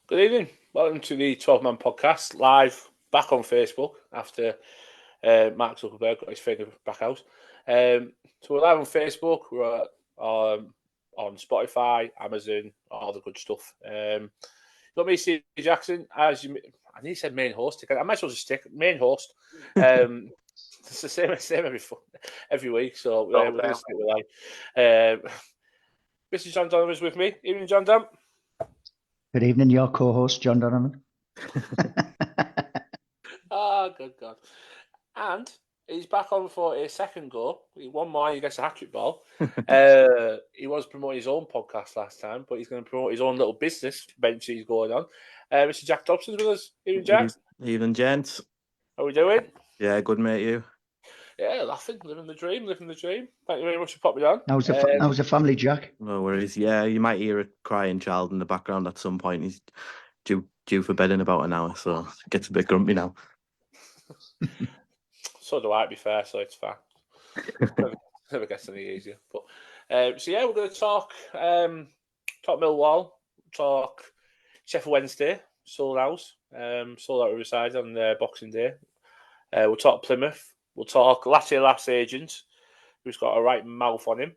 Good evening. Welcome to the 12-Man podcast, live back on Facebook after Mark Zuckerberg got his finger back out. So we're live on Facebook. We're on Spotify, Amazon, all the good stuff. Got me, Steve Jackson, I need to say main host. I might as well just stick main host. It's the same every week, so we're going to stick with that. Mr. John Donovan's with me. Evening, John Dam. Good evening, your co-host, John Donovan. Good God. And he's back on for a second goal. He won more, he gets a hat-trick ball. He was promoting his own podcast last time, but he's going to promote his own little business venture he's going on. Mr. Jack Dobson's with us. Evening, Jack. Evening, gents. How are we doing? Yeah, good, mate. You? Yeah, laughing, living the dream. Thank you very much for popping on. How's the family, Jack? No worries. Yeah, you might hear a crying child in the background at some point. He's due for bed in about an hour, so it gets a bit grumpy now. So do I, to be fair, so it's fine. Never gets any easier. But so yeah, we're going to talk Millwall, talk Sheffield Wednesday, sold out Riverside on Boxing Day. We'll talk Plymouth. We'll talk Latte agent, who's got a right mouth on him.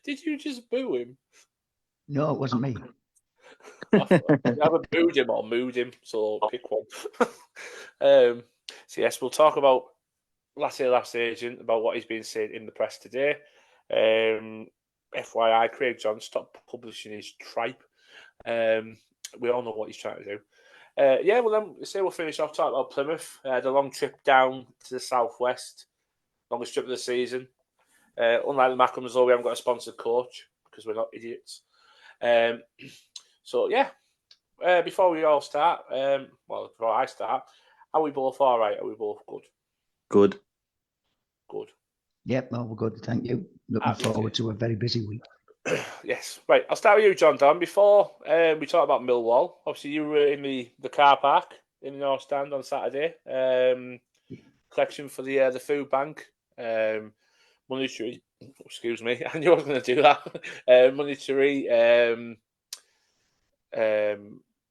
Did you just boo him? No, it wasn't me. I haven't booed him or mooed him, so pick one. So yes, we'll talk about Latte agent, about what he's been saying in the press today. FYI, Craig John stopped publishing his tripe. We all know what he's trying to do. We'll finish off talking about Plymouth. The long trip down to the southwest, longest trip of the season. Unlike the Mackhams, though, we haven't got a sponsored coach because we're not idiots. Before we all start, before I start, are we both all right? Are we both good? Good. Yep, well, we're good. Thank you. Looking forward to a very busy week. Yes. Right, I'll start with you, John Don. Before we talk about Millwall, obviously you were in the car park in the North Stand on Saturday. Collection for the food bank. Monetary, excuse me, I knew I was going to do that. Monetary,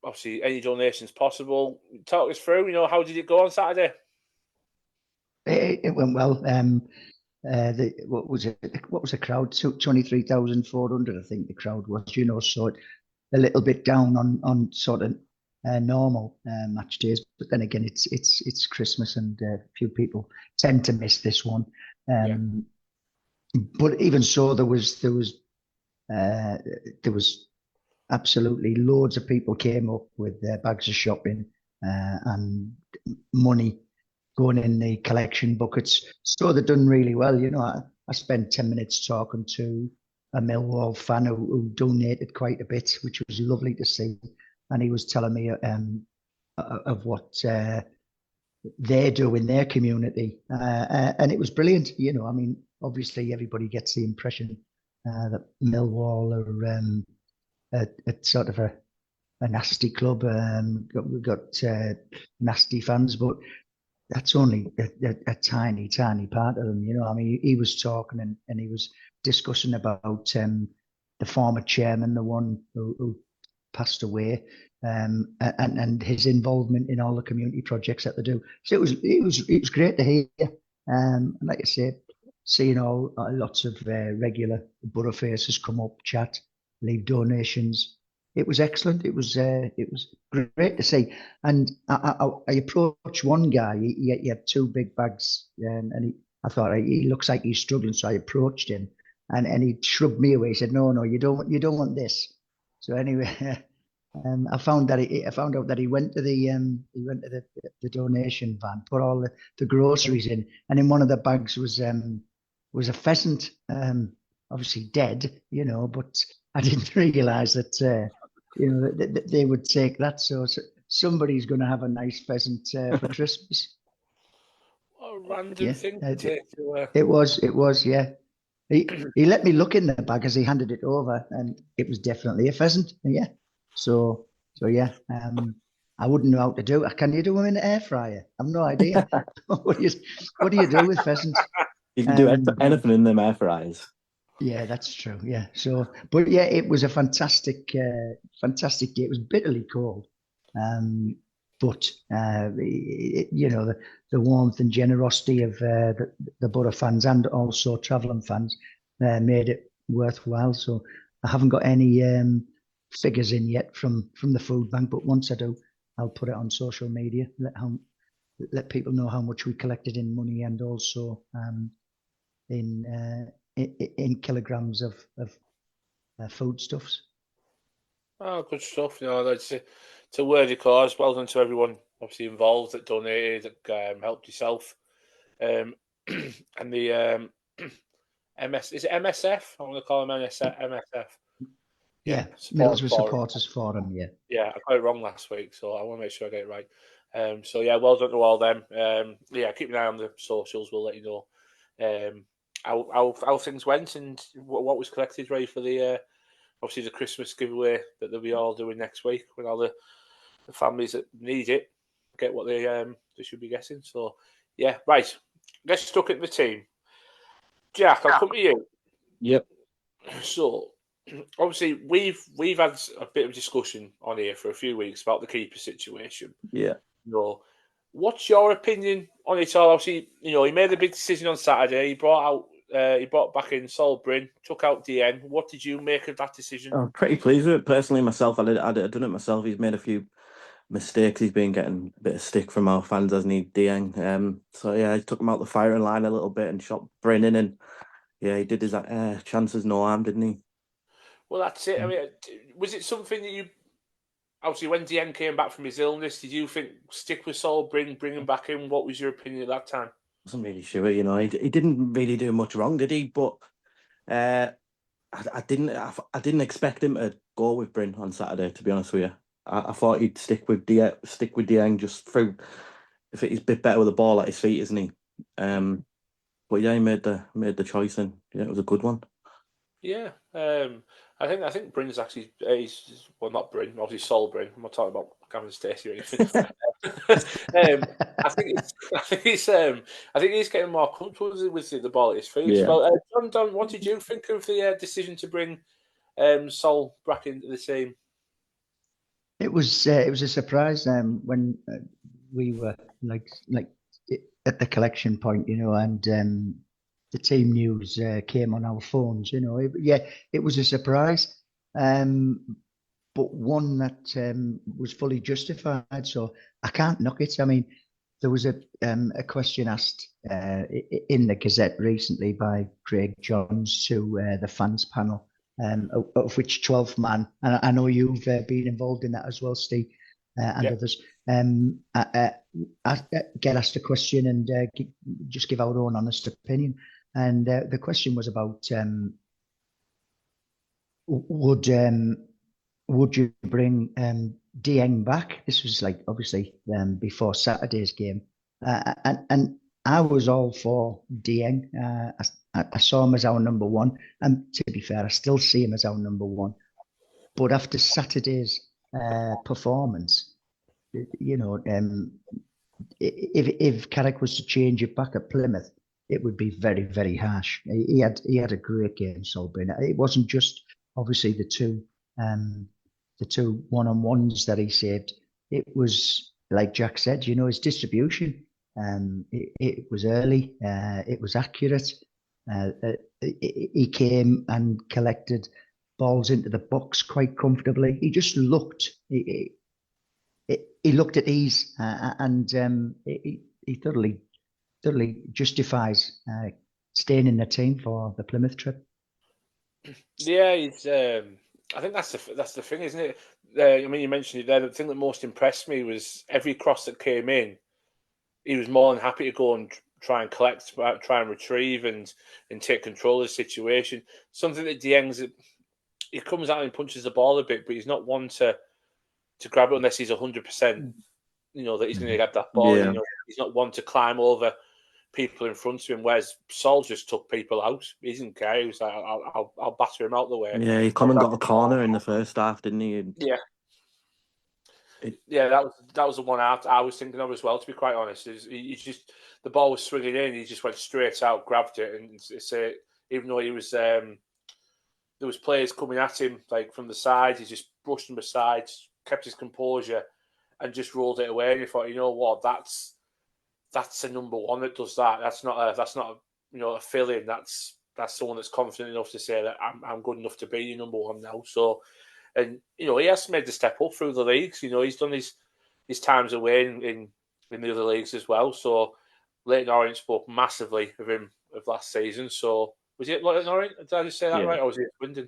obviously any donations possible. Talk us through, how did it go on Saturday? It went well. What was the crowd? 23,400, I think the crowd was. So a little bit down on sort of normal match days, but then again, it's Christmas and a few people tend to miss this one. But even so, there was absolutely loads of people came up with their bags of shopping and money going in the collection buckets. So they've done really well. I spent 10 minutes talking to a Millwall fan who donated quite a bit, which was lovely to see. And he was telling me of what they do in their community. And it was brilliant. Obviously everybody gets the impression that Millwall are sort of a nasty club. We've got nasty fans, but that's only a tiny part of them. He was talking and he was discussing about the former chairman, the one who passed away, and his involvement in all the community projects that they do. So it was great to hear. And like I said, seeing lots of regular borough faces come up, chat, leave donations. It was excellent. It was great to see. And I approached one guy. He had two big bags, and I thought he looks like he's struggling. So I approached him, and he shrugged me away. He said, "No, you don't want this." So anyway, I found out that he went to the donation van, put all the groceries in, and in one of the bags was a pheasant, obviously dead, but I didn't realise that. That they would take that, so somebody's going to have a nice pheasant for Christmas. What a random thing to take to. It was, yeah. He let me look in the bag as he handed it over, and it was definitely a pheasant. Yeah. So yeah. I wouldn't know how to do it. Can you do them in the air fryer? I've no idea. What do you do with pheasants? You can do anything in them air fryers. Yeah, that's true. Yeah. So, but yeah, it was a fantastic day. It was bitterly cold, um, but the warmth and generosity of the Borough fans and also travelling fans made it worthwhile. So, I haven't got any figures in yet from the food bank, but once I do, I'll put it on social media. Let people know how much we collected in money and also in kilograms of foodstuffs. Oh, good stuff. It's a worthy cause. Well done to everyone obviously involved that donated, that helped yourself. And the is it MSF? I'm going to call them MSF. Yeah, Support Middlesbrough Forum. Supporters Forum. Yeah. Yeah, I got it wrong last week, so I want to make sure I get it right. So yeah, well done to all them. Yeah, keep an eye on the socials. We'll let you know how things went and what was collected ready for the obviously the Christmas giveaway that they'll be all doing next week when all the families that need it get what they should be getting. So yeah, right. Let's look at the team. Jack, I'll come to you. Yep. So obviously we've had a bit of discussion on here for a few weeks about the keeper situation. Yeah. What's your opinion on it all? Obviously, he made a big decision on Saturday. He brought back in Sol Bryn, took out DN. What did you make of that decision? I'm pretty pleased with it. Personally, myself, I'd done it myself. He's made a few mistakes. He's been getting a bit of stick from our fans, hasn't he, Dieng? So yeah, he took him out the firing line a little bit and shot Bryn in, and yeah, he did his chances no harm, didn't he? Well, that's it. I mean, was it something that you obviously when DN came back from his illness? Did you think stick with Sol Bryn, bring him back in? What was your opinion at that time? Wasn't really sure, he didn't really do much wrong, did he? But I didn't expect him to go with Bryn on Saturday. To be honest with you, I thought he'd stick with Dieng just through. If he's a bit better with the ball at his feet, isn't he? But yeah, he made the choice, and yeah, it was a good one. Yeah, I think Bryn's actually not Bryn, obviously Sol Bryn. I'm not talking about Gavin Stacey or anything. I think he's getting more comfortable with the ball at his feet. Yeah. Well, Don, what did you think of the decision to bring Sol back into the team? It was a surprise when we were like at the collection point, and the team news came on our phones. It was a surprise, but one that was fully justified. So I can't knock it. I mean, there was a question asked in the Gazette recently by Craig Johns to the fans panel. Of which 12 man, and I know you've been involved in that as well, Steve, and others. I get asked a question and just give our own honest opinion. And the question was about would you bring Dieng back? This was obviously before Saturday's game, and I was all for Dieng. I saw him as our number one, and to be fair, I still see him as our number one. But after Saturday's performance, if Carrick was to change it back at Plymouth, it would be very, very harsh. He had a great game, Sol Bryn. It wasn't just obviously the two one-on-ones that he saved. It was like Jack said, his distribution. It was early. It was accurate. He came and collected balls into the box quite comfortably. He just looked. He looked at ease, and he thoroughly justifies staying in the team for the Plymouth trip. Yeah, he's. I think that's the thing, isn't it? I mean, you mentioned it there. The thing that most impressed me was every cross that came in, he was more than happy to go and try and collect, try and retrieve, and take control of the situation. Something that Dieng's, he comes out and punches the ball a bit, but he's not one to grab it unless he's 100%. That he's going to get that ball. Yeah. He's not one to climb over people in front of him. Whereas Sol just took people out. He didn't care. He was like, "I'll batter him out the way." Yeah, he come and got a corner in the first half, didn't he? Yeah. That was the one I was thinking of as well. To be quite honest, he just the ball was swinging in. He just went straight out, grabbed it, and even though he was there was players coming at him like from the side. He just brushed them aside, kept his composure, and just rolled it away. And you thought, you know what, that's a number one that does that. That's not a fill-in. That's someone that's confident enough to say that I'm good enough to be your number one now. So, and he has made the step up through the leagues. He's done his times away in the other leagues as well. So Leyton Orient spoke massively of him of last season. So was it Leyton Orient? Did I just say that right, or was it Swindon?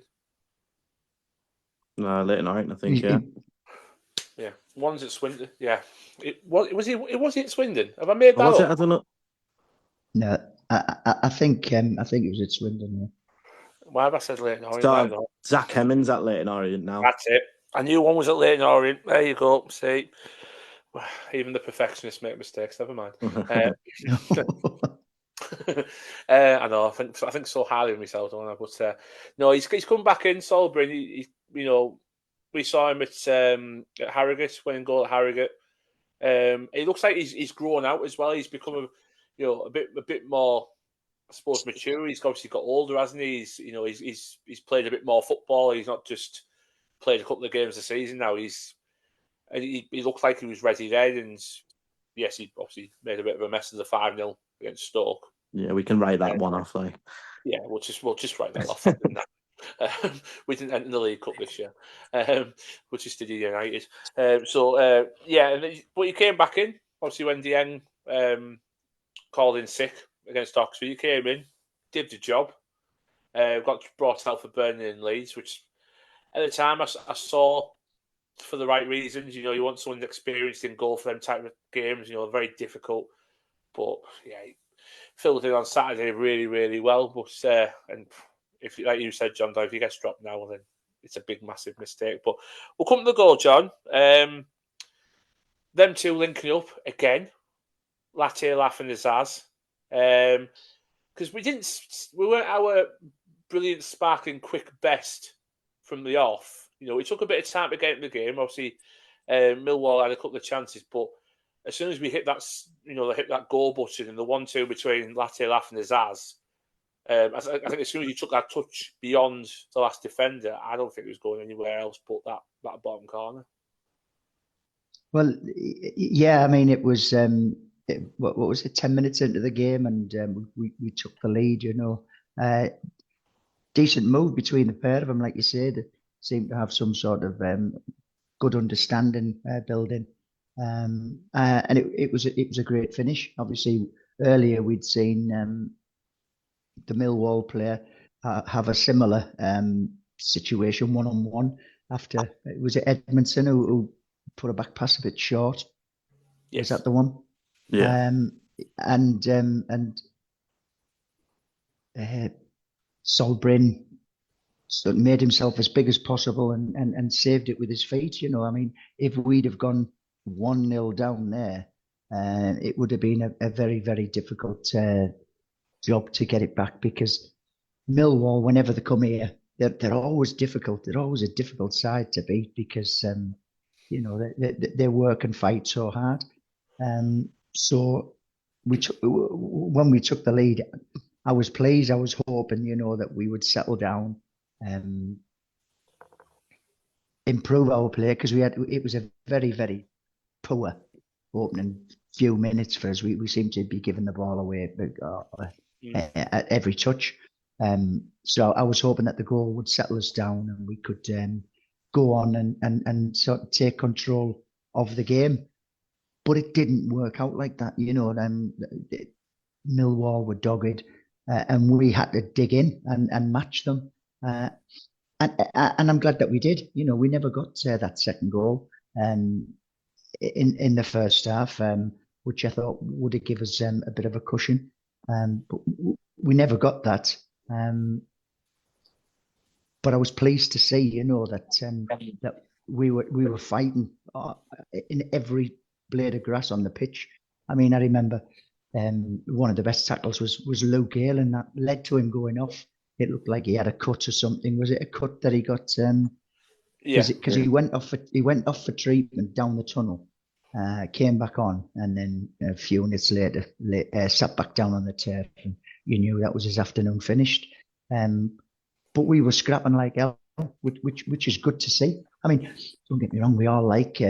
No, Leyton Orient, I think. Yeah. Yeah, one's at Swindon. Yeah, it was it Swindon. Have I made that was up? it? I don't know. No, I think it was at Swindon. Yeah. Why have I said Leyton Orient? Zach Hemmings at Leyton Orient now. That's it. I knew one was at Leyton Orient. There you go. See, even the perfectionists make mistakes. Never mind. I know. I think so highly of myself, don't I? But no, he's come back in Solbrin. He we saw him at Harrogate, winning goal at Harrogate. He looks like he's grown out as well. He's become a bit more, I suppose, mature. He's obviously got older, hasn't he? He's played a bit more football. He's not just played a couple of games a season now. He looked like he was ready then. And yes, he obviously made a bit of a mess of the 5-0 against Stoke. Yeah, we can write that one off. Yeah, we'll just write that off. We didn't enter the League Cup this year, which is to United. But he came back in. Obviously, when Dieng called in sick against Oxford, he came in, did the job. Got brought out for Burnley and Leeds, which at the time I saw for the right reasons. You want someone experienced in goal for them type of games. Very difficult, but yeah, he filled in on Saturday really, really well. But and if, like you said, John, if he gets dropped now, then it's a big, massive mistake. But we'll come to the goal, John. Them two linking up again, Latte laughing his ass, because we weren't our brilliant, sparkling, quick best from the off. It took a bit of time to get in the game. Obviously, Millwall had a couple of chances, but as soon as we hit that, they hit that goal button and the 1-2 between Latte laughing his ass. I think as soon as you took that touch beyond the last defender, I don't think it was going anywhere else but that bottom corner. Well, yeah, I mean, it was, what was it, 10 minutes into the game and we took the lead, Decent move between the pair of them, like you said. It seemed to have some sort of good understanding building. And it was a great finish. Obviously, earlier we'd seen the Millwall player have a similar situation one-on-one after, was it Edmundson who put a back pass a bit short? Yes. Is that the one? Yeah. Solbrin sort of made himself as big as possible and saved it with his feet. I mean, if we'd have gone 1-0 down there, it would have been a very, very difficult job to get it back, because Millwall, whenever they come here, they're always difficult. They're always a difficult side to beat because they work and fight so hard. So when we took the lead, I was pleased. I was hoping, that we would settle down, improve our play, because it was a very, very poor opening few minutes for us. We seemed to be giving the ball away at every touch. So I was hoping that the goal would settle us down and we could go on and sort of take control of the game. But it didn't work out like that. Millwall were dogged, and we had to dig in and match them. And I'm glad that we did. We never got that second goal in the first half, which I thought would have given us a bit of a cushion. But we never got that. But I was pleased to see, that we were fighting in every blade of grass on the pitch. I mean, I remember one of the best tackles was Luke Hale, and that led to him going off. It looked like he had a cut or something. Was it a cut that he got? Because he went off for treatment down the tunnel, came back on, and then a few minutes later sat back down on the turf, and you knew that was his afternoon finished. but we were scrapping like hell, which is good to see. I mean, don't get me wrong, we all like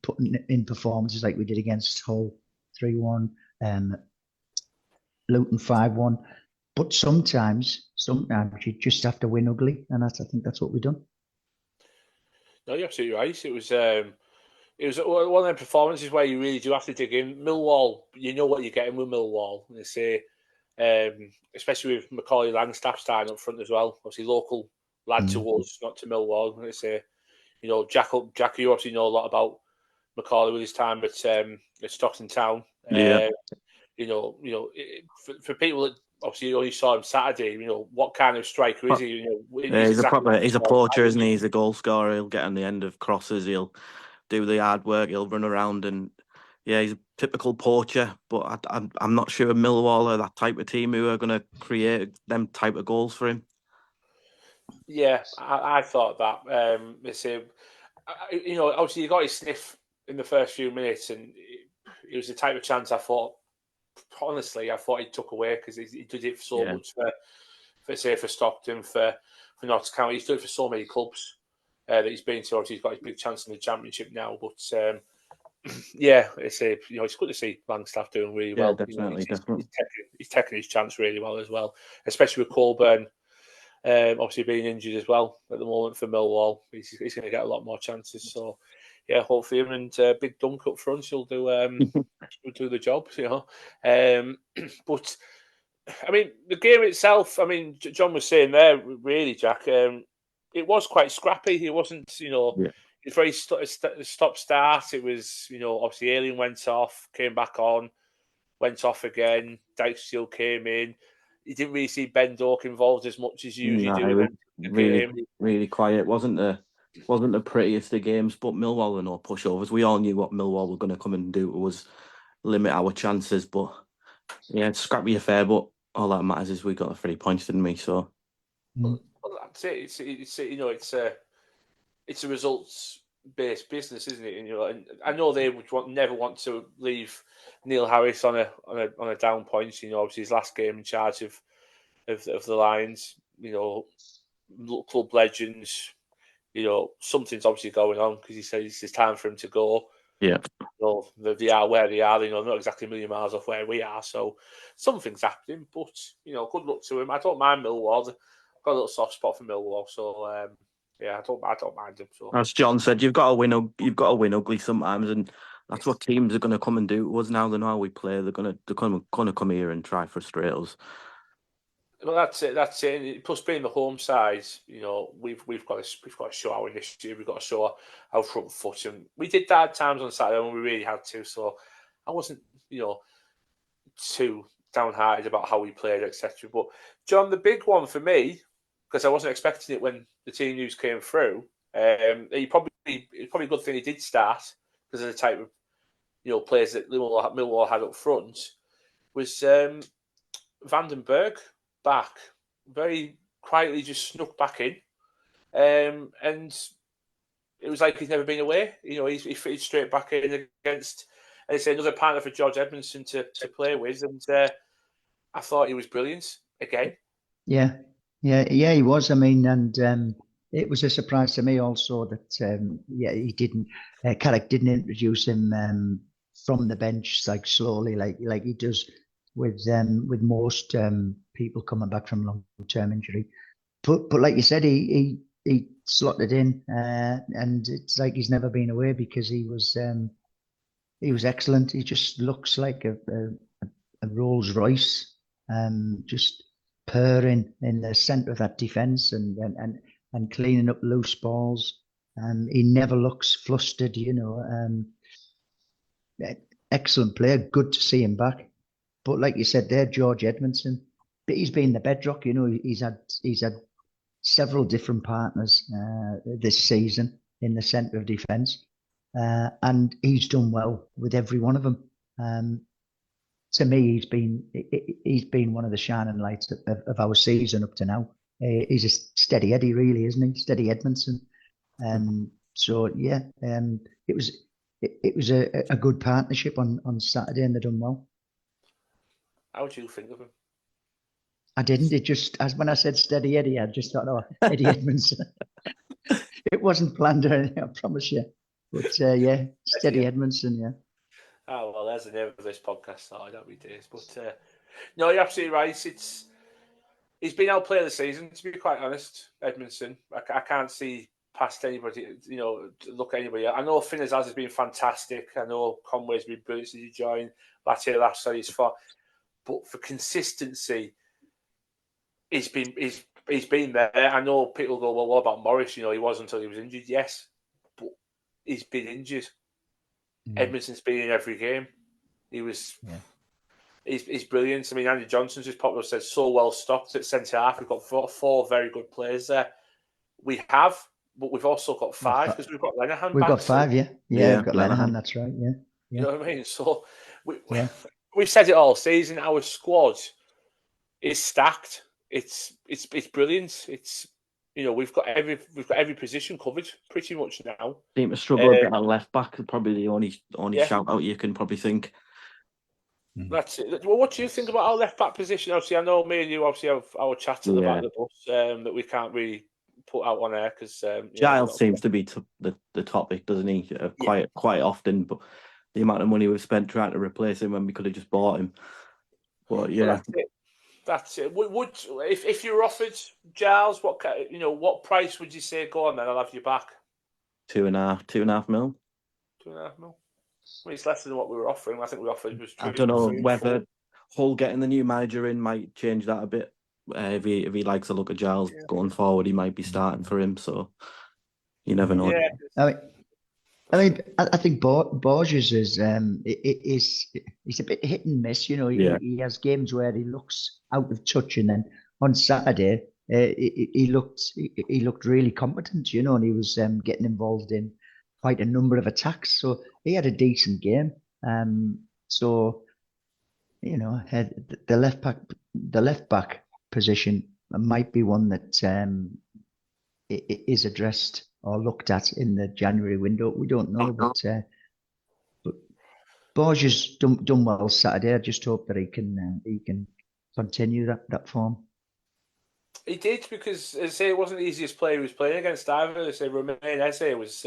putting in performances like we did against Hull 3-1, Luton 5-1. But sometimes you just have to win ugly, and I think that's what we've done. No, you're absolutely right. It was one of them performances where you really do have to dig in. Millwall, you know what you're getting with Millwall. And they say, especially with Macaulay Langstaff starting up front as well. Obviously, local lad to us, not to Millwall. And they say, you know, Jack, you obviously know a lot about Macaulay with his time at Stockton Town. Yeah. For people that obviously only saw him Saturday, you know, what kind of striker is he? You know, he's a poacher, isn't he? He's a goal scorer. He'll get on the end of crosses. He'll do the hard work. He'll run around, and yeah, he's a typical poacher. But I'm not sure Millwall are that type of team who are going to create them type of goals for him. Yeah, I thought that. You know, obviously he got his sniff in the first few minutes, and it was the type of chance I thought he took away because he did it so much for Stockton, for Notts County. He's done it for so many clubs that he's been to. Obviously, he's got his big chance in the Championship now. But it's good to see Langstaff doing really well. Definitely, he's taking his chance really well as well, especially with Colburn. Obviously being injured as well at the moment for Millwall, he's going to get a lot more chances. So, yeah, hopefully him and Big Dunk up front will do the job, you know. But I mean, the game itself. I mean, John was saying there, really, Jack. It was quite scrappy. It wasn't, you know, it's very stop start. It was, you know, obviously Alien went off, came back on, went off again. Dijksteel came in. You didn't really see Ben Doak involved as much as you usually do. It was really quiet. Wasn't the prettiest of games, but Millwall were no pushovers. We all knew what Millwall were going to come and do was limit our chances. But yeah, it's a scrappy affair. But all that matters is we got the 3 points, didn't we? So well, that's it. It's you know, it's a results-based business, isn't it? And, you know, and I know they would never want to leave Neil Harris on a down point. You know, obviously his last game in charge of the Lions. You know, club legends. You know, something's obviously going on because he says it's time for him to go. Yeah. You know, they are where they are. You know, not exactly a million miles off where we are. So something's happening. But you know, good luck to him. I don't mind Millwall. I've got a little soft spot for Millwall. So yeah, I don't mind him. So as John said, you've got to win ugly sometimes, and that's what teams are going to come and do to us now. They know how we play. They're going to come here and try frustrate us. Well, that's it. Plus, being the home side, you know, we've got to show our initiative. We've got to show our front foot, and we did that at times on Saturday when we really had to. So I wasn't, you know, too downhearted about how we played, etc. But John, the big one for me, because I wasn't expecting it when the team news came through. It's probably a good thing he did start because of the type of, you know, players that Millwall had up front. Was Vandenberg back, very quietly just snuck back in, and it was like he's never been away. You know, he fitted straight back in against, and it's another partner for George Edmundson to play with, and I thought he was brilliant again. Yeah, he was. I mean, and it was a surprise to me also that he didn't. Carrick didn't introduce him from the bench like slowly, like he does with most people coming back from long-term injury. But like you said, he slotted in, and it's like he's never been away because he was excellent. He just looks like a Rolls Royce, just purring in the centre of that defence and cleaning up loose balls. He never looks flustered, you know. Excellent player. Good to see him back. But like you said there, George Edmundson, but he's been the bedrock. You know, he's had several different partners this season in the centre of defence, and he's done well with every one of them. To me, he's been one of the shining lights of our season up to now. He's a steady Eddie, really, isn't he? Steady Edmundson. So yeah, it was a good partnership on Saturday, and they done well. How do you think of him? I didn't. It just, as when I said Steady Eddie, I just thought, oh, Eddie Edmundson. It wasn't planned or anything, I promise you. But yeah, Steady Edmundson, yeah. Oh, well, there's the name of this podcast. Oh, that'd be days. But no, you're absolutely right. He's been our player of the season, to be quite honest, Edmundson. I can't see past anybody, look at anybody. I know Finn has been fantastic. I know Conway's been brilliant since he joined. Last year he's fought. But for consistency, he's been there. I know people go, well, what about Morris? He was until he was injured. Yes, but he's been injured. Edmundson's been in every game. He's brilliant. I mean, Andy Johnson's just popped up and said so well stocked at centre half. We've got four very good players there. We have, but we've also got five because we've got Lenihan. We've got five, yeah. Yeah, we've got Lenihan. Lenihan, that's right, yeah. You know what I mean? So we've said it all season. Our squad is stacked. It's brilliant. It's we've got every position covered pretty much now. Seem to struggle a bit at left back. Probably the only shout out you can probably think. That's it. Well, what do you think about our left back position? Obviously, I know me and you obviously have our chat at the back of the bus that we can't really put out on air because Giles seems to be the topic, doesn't he? Quite often, but the amount of money we've spent trying to replace him when we could have just bought him. But yeah, that's it. Would if you were offered Giles, what price would you say? Go on, then I'll have you back. 2.5 mil. 2.5 mil. Well, it's less than what we were offering. I think we offered was. I don't know whether Hull getting the new manager in might change that a bit. If he likes a look at Giles going forward, he might be starting for him. So you never know. Yeah. I think Borges is he's a bit hit and miss. He has games where he looks out of touch, and then on Saturday he looked really competent. And he was getting involved in quite a number of attacks. So he had a decent game. The left back position might be one that is addressed or looked at in the January window. We don't know, but Borges done well Saturday. I just hope that he can continue that form. He did, because as I say, it wasn't the easiest player he was playing against either. They say Romain Eze was.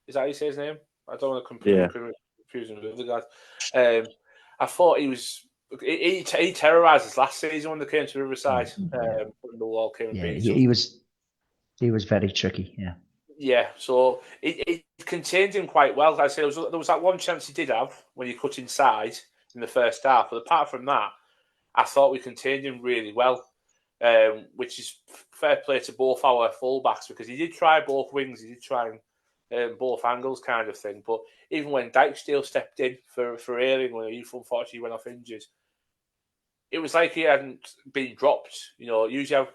Is that how you say his name? I don't want to confuse him with the other guys. I thought he was. He terrorised us last season when they came to Riverside. When the wall came and beat us. He was very tricky. Yeah. Yeah. So it contained him quite well. I say there was that one chance he did have when he cut inside in the first half. But apart from that, I thought we contained him really well. Which is fair play to both our fullbacks, because he did try both wings. He did try both angles kind of thing. But even when Dijksteel stepped in for Ayling, when he unfortunately went off injured, it was like he hadn't been dropped. Usually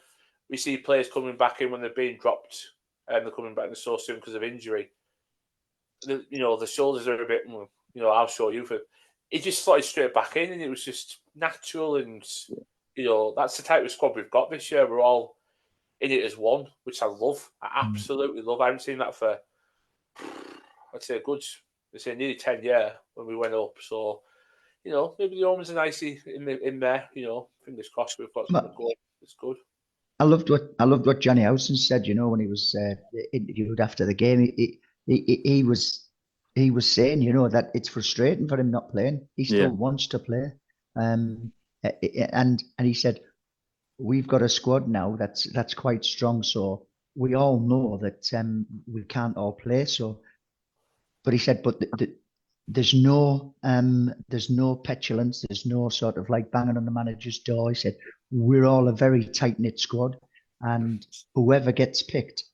we see players coming back in when they're being dropped and they're coming back in so soon because of injury. The shoulders are a bit, I'll show you. He just slotted straight back in, and it was just natural. And that's the type of squad we've got this year. We're all in it as one, which I love. I absolutely love. I haven't seen that for, I'd say, nearly 10 years when we went up. So, maybe the omens are nicely in there. Fingers crossed we've got something going. It's good. I loved what Johnny Howson said. When he was interviewed after the game, he was saying, that it's frustrating for him not playing. He still wants to play, and he said, we've got a squad now that's quite strong. So we all know that we can't all play. So, but he said, but there's no petulance. There's no sort of like banging on the manager's door. He said, we're all a very tight-knit squad, and whoever gets picked,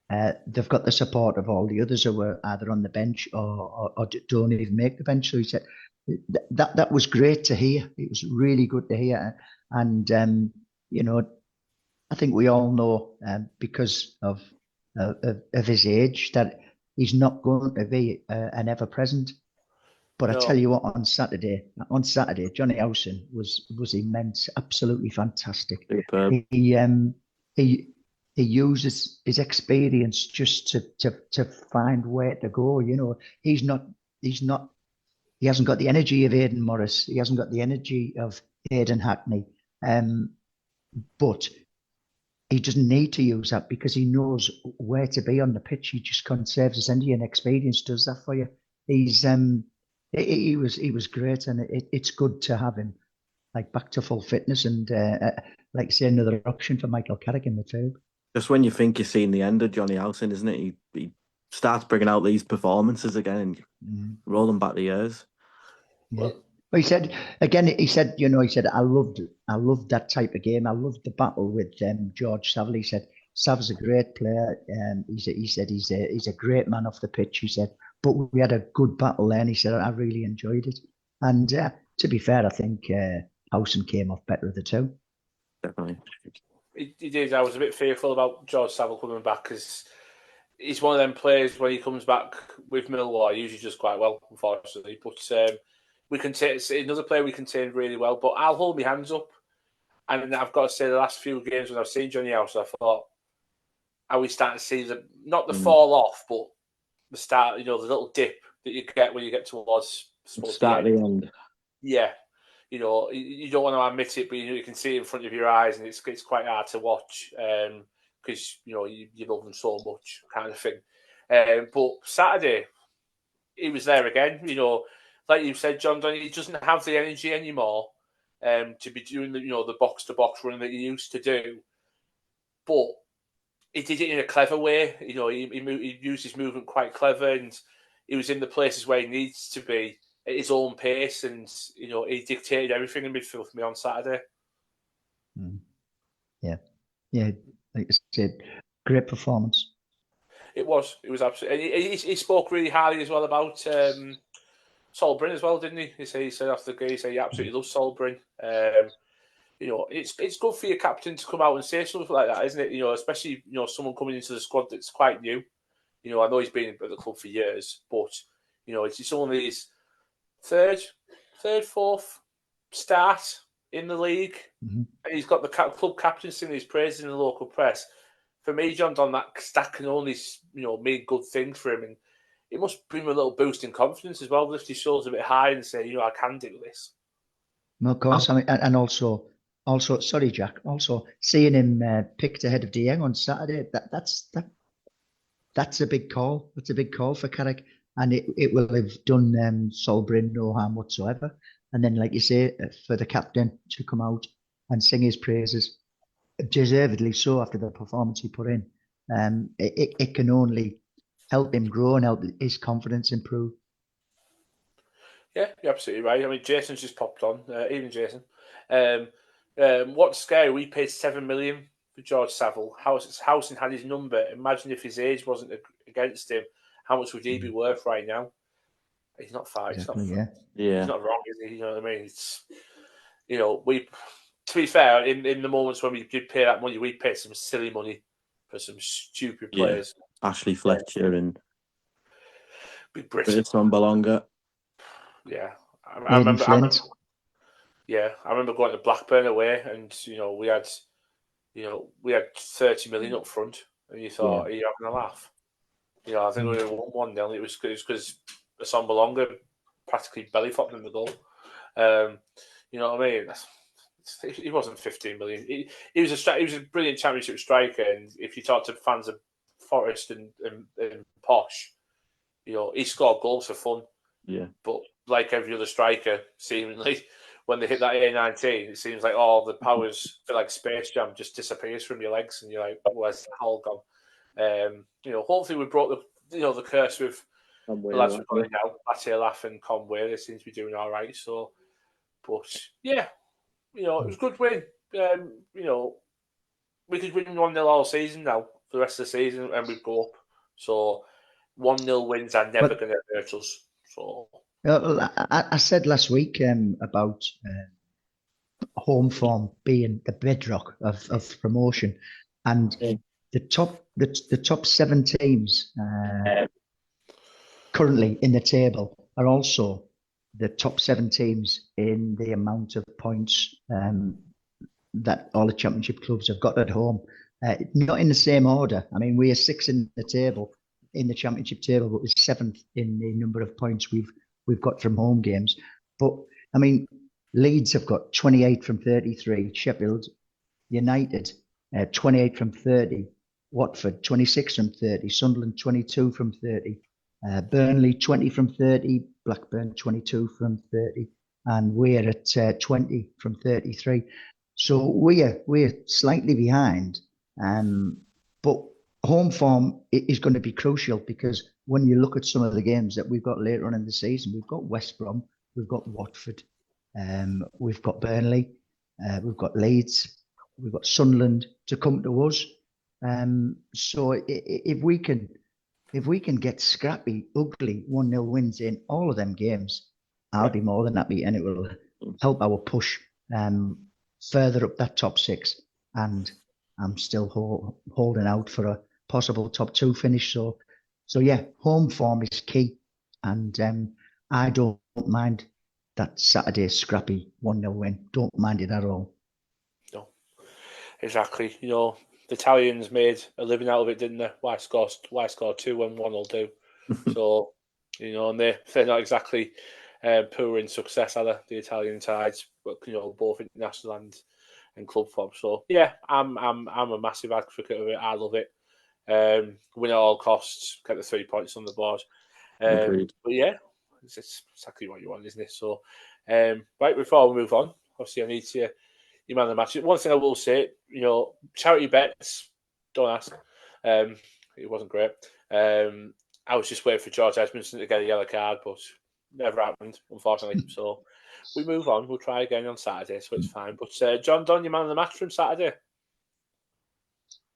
they've got the support of all the others who are either on the bench or don't even make the bench. So he said that was great to hear. It was really good to hear. And, I think we all know because of his age that he's not going to be an ever-present. But I tell you what, on Saturday, Johnny Howson was immense, absolutely fantastic. He uses his experience just to find where to go. He hasn't got the energy of Aidan Morris. He hasn't got the energy of Aidan Hackney. but he doesn't need to use that because he knows where to be on the pitch. He just conserves his energy, and experience does that for you. He was great, and it's good to have him like back to full fitness, and like say another option for Michael Carrick in midfield. Just when you think you're seeing the end of Johnny Howson, isn't it? He starts bringing out these performances again and rolling back the years. Yeah. But he said again. He said, I loved that type of game. I loved the battle with George Saville. He said Sav's a great player. He said he's a great man off the pitch. He said, but we had a good battle there. And he said I really enjoyed it. And to be fair, I think Howson came off better of the two. Definitely. He did. I was a bit fearful about George Saville coming back because he's one of them players when he comes back with Millwall, he usually does quite well, unfortunately. But we can take another player we contained really well. But I'll hold my hands up. And I've got to say, the last few games when I've seen Johnny House, I thought, are we starting to see not the fall off, but the start, the little dip that you get when you get towards start the end. Yeah. You don't want to admit it, but you can see it in front of your eyes, and it's quite hard to watch because you love them so much, kind of thing. But Saturday, he was there again. Like you said, John, he doesn't have the energy anymore to be doing the box to box run that he used to do, but he did it in a clever way. He used his movement quite clever, and he was in the places where he needs to be at his own pace, and he dictated everything in midfield for me on Saturday. Yeah, like I said, great performance. It was absolutely. And he spoke really highly as well about Sol Bryn as well, didn't he? He said after the game, he absolutely loves Sol Bryn. It's good for your captain to come out and say something like that, isn't it? Especially someone coming into the squad that's quite new. I know he's been at the club for years, but it's someone that is third, fourth start in the league. And he's got the club captain singing his praises in the local press. For me, John, on that can only mean good things for him, and it must bring him a little boost in confidence as well. Lift his shoulders a bit high and say, I can do this. Well, of course, I mean, and also, sorry, Jack. Also, seeing him picked ahead of Dieng on Saturday, that's a big call. That's a big call for Carrick, and it will have done Sol Bryn no harm whatsoever. And then, like you say, for the captain to come out and sing his praises, deservedly so after the performance he put in, it can only help him grow and help his confidence improve. Yeah, you're absolutely right. I mean, Jason's just popped on. Even Jason. What's scary? We paid $7 million for George Saville. Howson had his number. Imagine if his age wasn't against him. How much would he be worth right now? He's not far. Exactly, He's not wrong, is he? You know what I mean? It's we. To be fair, in the moments when we did pay that money, we paid some silly money for some stupid players. Ashley Fletcher and Big Britain. Belonga. Yeah, I remember going to Blackburn away, and we had 30 million up front, and you thought, are you having a laugh? I think we won 1-0. It was because Son Belonga practically belly flopped in the goal. You know what I mean? He wasn't 15 million. He was a brilliant championship striker, and if you talk to fans of Forest and Posh, he scored goals for fun. Yeah, but like every other striker, seemingly, when they hit that A19, it seems like all the powers, like Space Jam, just disappears from your legs, and you're like, where's the whole gone? Hopefully we brought the curse with the lads we've got now, Laff and Conway. They seem to be doing all right. So, but yeah, it was a good win. We could win 1-0 all season now for the rest of the season, and we'd go up. So 1-0 wins are never going to hurt us. So I said last week about home form being the bedrock of promotion, and the top 7 teams currently in the table are also the top 7 teams in the amount of points that all the championship clubs have got at home. Not in the same order. I mean, we are 6th in the table, in the championship table, but we're 7th in the number of points we've got from home games. But I mean, Leeds have got 28 from 33, Sheffield United 28 from 30, Watford 26 from 30, Sunderland 22 from 30, Burnley 20 from 30, Blackburn 22 from 30, and we're at 20 from 33. So we're slightly behind, but home form is going to be crucial, because when you look at some of the games that we've got later on in the season, we've got West Brom, we've got Watford, we've got Burnley, we've got Leeds, we've got Sunderland to come to us. So if we can get scrappy, ugly 1-0 wins in all of them games, I'll be more than happy, and it will help our push further up that top six. And I'm still holding out for a possible top 2 finish. So yeah, home form is key, and I don't mind that Saturday scrappy 1-0 win. Don't mind it at all. No, exactly. The Italians made a living out of it, didn't they? Why score 2 when one will do? So, and they're not exactly poor in success, are they, the Italian sides? But both international and club form. So yeah, I'm a massive advocate of it. I love it. Win at all costs, get the 3 points on the board. But yeah, it's exactly what you want, isn't it? So, right before we move on, obviously I need to you man of the match. One thing I will say, charity bets, don't ask. It wasn't great. I was just waiting for George Edmundson to get a yellow card, but never happened, unfortunately. So we move on. We'll try again on Saturday, so it's fine. But John Dunn, your man of the match from Saturday?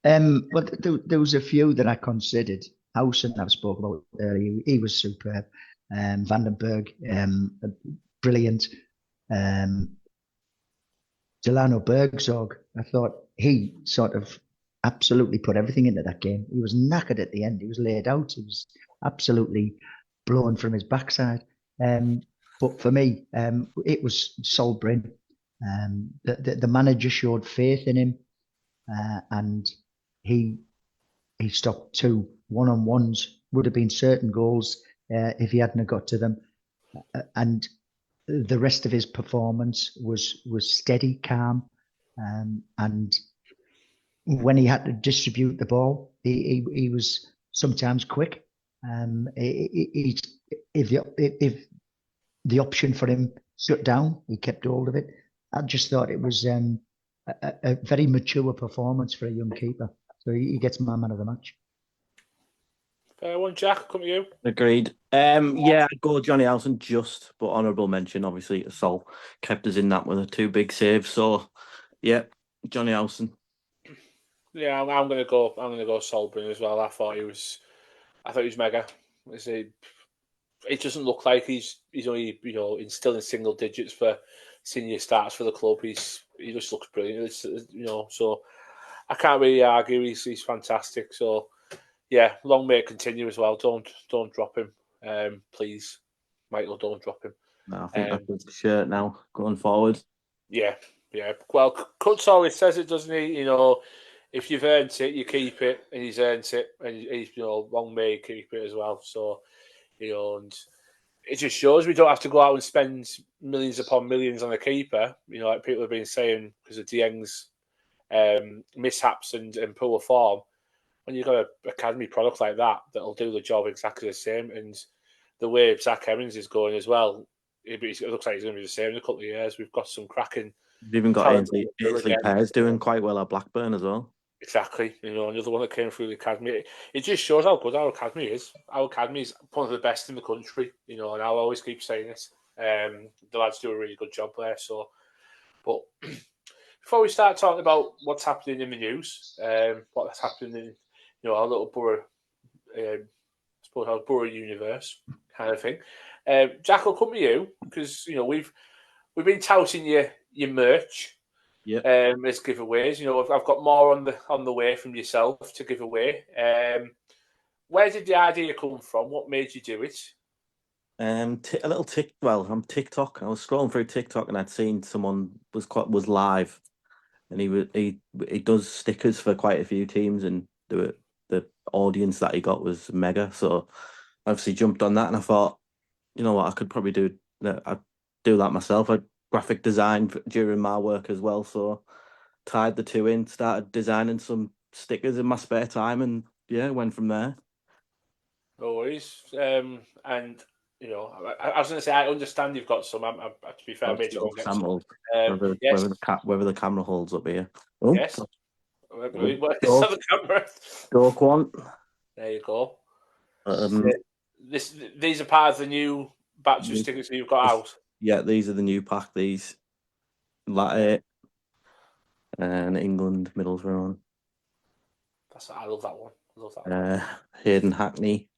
Well, there was a few that I considered. Howson, I've spoken about earlier. He was superb. Vandenberg, brilliant. Delano Bergzorg, I thought he sort of absolutely put everything into that game. He was knackered at the end. He was laid out. He was absolutely blown from his backside. But for me, it was Sol Brynn. The manager showed faith in him, and he stopped 2 one-on-ones. Would have been certain goals if he hadn't got to them. And the rest of his performance was steady, calm, and when he had to distribute the ball, he was sometimes quick. If the option for him shut down, he kept hold of it. I just thought it was a very mature performance for a young keeper. So he gets my man of the match. Fair one, Jack. Come to you. Agreed. Yeah, I'd go Johnny Howson but honourable mention, obviously, Sol kept us in that with 2 big saves. So, yeah, Johnny Howson. Yeah, I'm gonna go Sol Brynn as well. I thought he was mega. It doesn't look like he's only still in single digits for senior starts for the club. He just looks brilliant. So I can't really argue. He's fantastic. So yeah, long may it continue as well. Don't drop him, please, Michael. Don't drop him. No, I think that's the shirt now going forward. Yeah. Well, Kuntz always says it, doesn't he? If you've earned it, you keep it, and he's earned it, and he's long may he keep it as well. So and it just shows we don't have to go out and spend millions upon millions on a keeper. Like people have been saying because of Dieng's mishaps and poor form. When you've got an academy product like that, that'll do the job exactly the same, and the way Zach Emmons is going as well, it looks like he's going to be the same in a couple of years. We've got some cracking. We've even got Ainsley Pears doing quite well at Blackburn as well. Exactly, another one that came through the academy. It just shows how good our academy is. Our academy is one of the best in the country, and I'll always keep saying this. The lads do a really good job there. So, but before we start talking about what's happening in the news, what's happening in our little borough, I suppose our borough universe kind of thing. Jack, I'll come to you because we've been touting your merch. Yeah. As giveaways, I've got more on the way from yourself to give away. Where did the idea come from? What made you do it? I'm TikTok. I was scrolling through TikTok and I'd seen someone was live, and he does stickers for quite a few teams, and the audience that he got was mega. So I obviously jumped on that, and I thought, you know what, I could probably I'd do that myself. I graphic design during my work as well, so tied the two in, started designing some stickers in my spare time, and yeah, went from there. No worries. And you know, I was going to say, I understand you've got some. To be fair, I made you go and get some. Yes. Whether the camera holds up here. Oh, yes. Go. On the camera. Dark one. There you go. These are part of the new batch of stickers that you've got out. Yeah, these are the new pack. These Latte and England Middlesbrough. I love that one. I love that one. Hayden Hackney.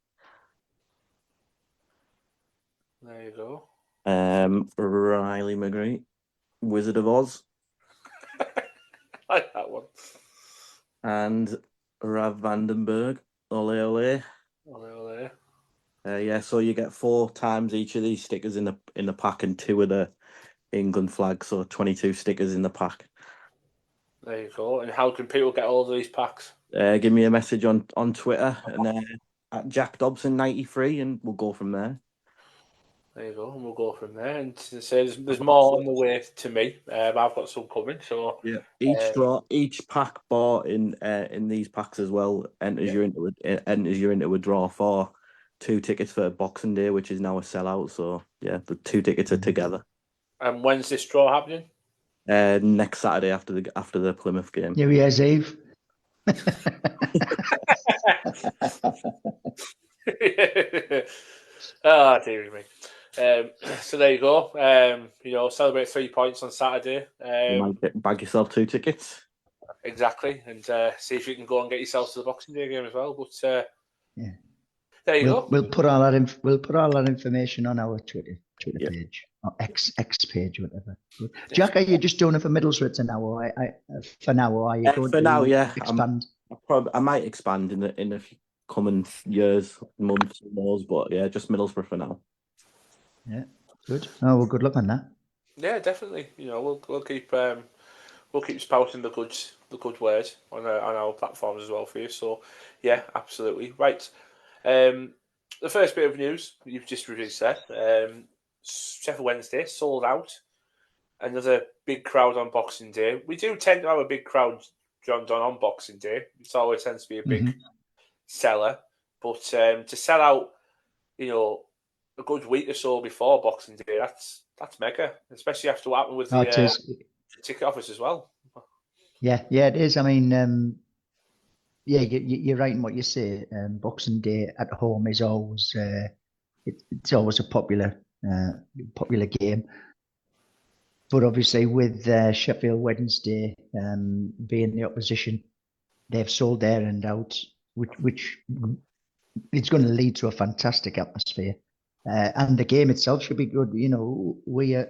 There you go. Riley McGree, Wizard of Oz. I like that one. And Rav Vandenberg. Ole ole. Ole ole. Yeah, so you get 4 times each of these stickers in the pack, and 2 of the England flags, so 22 stickers in the pack. There you go. And how can people get all of these packs? Give me a message on Twitter and at Jack Dobson 93, and we'll go from there. There you go, and we'll go from there. And to say there's more on the way to me. I've got some coming. So yeah, each pack bought in these packs as well enters you into a draw for 2 tickets for Boxing Day, which is now a sellout. So yeah, the 2 tickets are together. And when's this draw happening? Next Saturday after the Plymouth game. New Year's Eve. Oh, dear me. So there you go. You know, celebrate 3 points on Saturday. You might bag yourself 2 tickets. Exactly, and see if you can go and get yourself to the Boxing Day game as well. But yeah, there you go. We'll put all that information on our Twitter page or X page, whatever. Good. Jack, are you just doing it for Middlesbrough now, or for now, or are you going for now? Yeah, expand? I might expand in a few coming years, months, knows, but yeah, just Middlesbrough for now. Yeah, good. Oh well, good luck on that. Yeah, definitely. You know, we'll keep spouting the good words on our platforms as well for you. So yeah, absolutely right. The first bit of news you've just really said, Sheffield Wednesday sold out. Another big crowd on Boxing Day. We do tend to have a big crowd, John Don, on Boxing Day. It always tends to be a big seller. But to sell out, you know, a good week or so before Boxing Day, that's mega, especially after what happened with the ticket office as well. Yeah, it is. I mean, yeah, you're right in what you say. Boxing Day at home is always it's always a popular game. But obviously, with Sheffield Wednesday being the opposition, they've sold their end out, which it's going to lead to a fantastic atmosphere. And the game itself should be good. You know, we are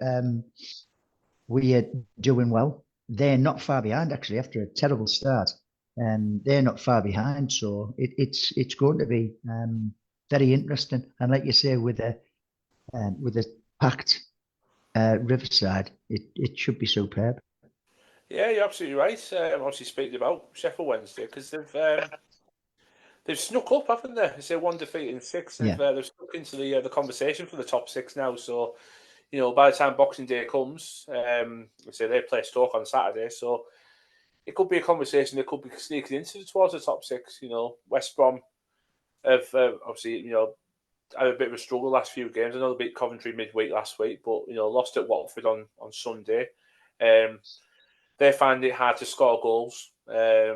doing well. They're not far behind, actually, after a terrible start. They're not far behind, so it's going to be very interesting. And like you say, with a packed Riverside, it should be superb. Yeah, you're absolutely right. Obviously, speaking about Sheffield Wednesday, because they've snuck up, haven't they? They say 1 defeat in 6. They've snuck into the conversation for the top 6 now. So, you know, by the time Boxing Day comes, say they play Stoke on Saturday, so it could be a conversation. They could be sneaking towards the top 6. You know, West Brom have obviously, you know, had a bit of a struggle last few games. I know they beat Coventry midweek last week, but you know, lost at Watford on Sunday. They find it hard to score goals. I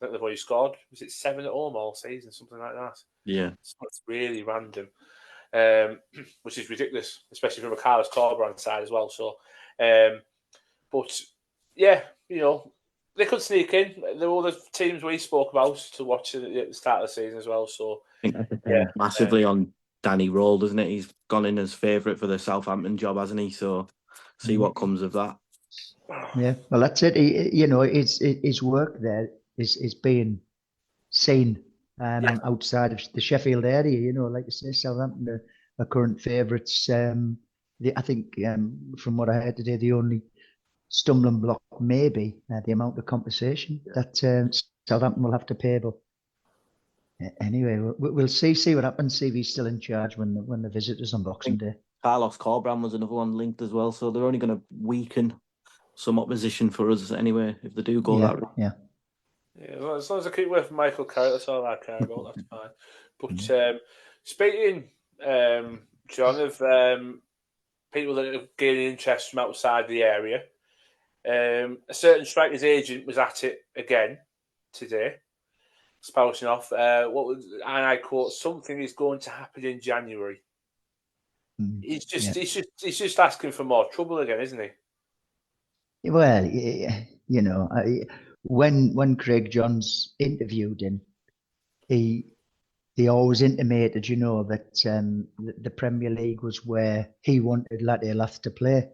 think they've only scored, was it 7 at home all season, something like that? Yeah. So it's really random, which is ridiculous, especially from a Carlos Corberan side as well. So, but yeah, you know, they could sneak in. There were other teams we spoke about to watch at the start of the season as well. So, I think that depends massively on Danny Roll, doesn't it? He's gone in as favourite for the Southampton job, hasn't he? So, see what comes of that. Yeah, well, that's it. You know, his work there is being seen outside of the Sheffield area. You know, like you say, Southampton are current favourites. I think from what I heard today, the only stumbling block may be the amount of compensation that Southampton will have to pay. But anyway, we'll see what happens. See if he's still in charge when the visitors on Boxing Day. Carlos Corberan was another one linked as well, so they're only going to weaken some opposition for us anyway if they do go that route. Yeah. Yeah, well, as long as I keep away from Michael Carrick, that's all I care about. That's fine. But speaking, John, of people that are gaining interest from outside the area, a certain striker's agent was at it again today, spouting off what was, and I quote, "Something is going to happen in January." He's just asking for more trouble again, isn't he? Well, you know, when Craig Johns interviewed him, he always intimated, you know, that the Premier League was where he wanted Latte to play,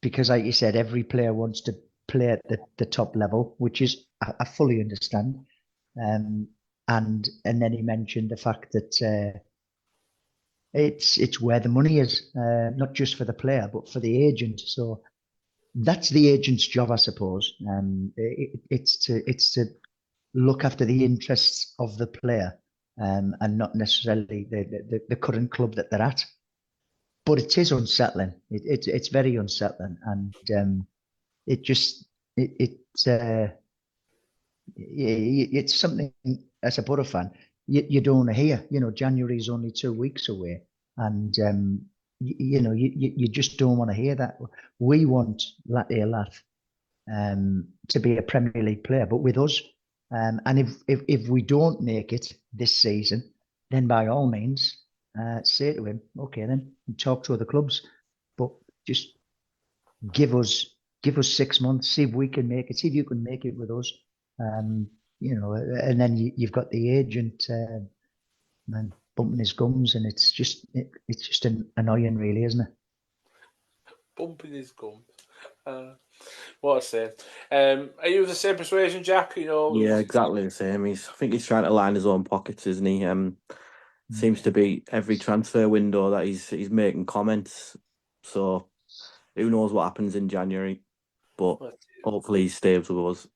because, like you said, every player wants to play at the top level, which is I fully understand. And then he mentioned the fact that it's where the money is, not just for the player but for the agent. So that's the agent's job, I suppose. It's to look after the interests of the player, and not necessarily the current club that they're at. But it is unsettling. It's very unsettling, and it's something as a Borough fan you don't want to hear. You know, January is only 2 weeks away, and you just don't want to hear that. We want Latte to be a Premier League player, but with us. And if we don't make it this season, then by all means, say to him, okay, then talk to other clubs, but just give us 6 months, see if we can make it, see if you can make it with us, you know. And then you've got the agent man bumping his gums, and it's just annoying, really, isn't it? Bumping his gums. What a say. Are you of the same persuasion, Jack? You know. Yeah, exactly the same. I think he's trying to line his own pockets, isn't he? Seems to be every transfer window that he's making comments. So who knows what happens in January? But hopefully he stays with us.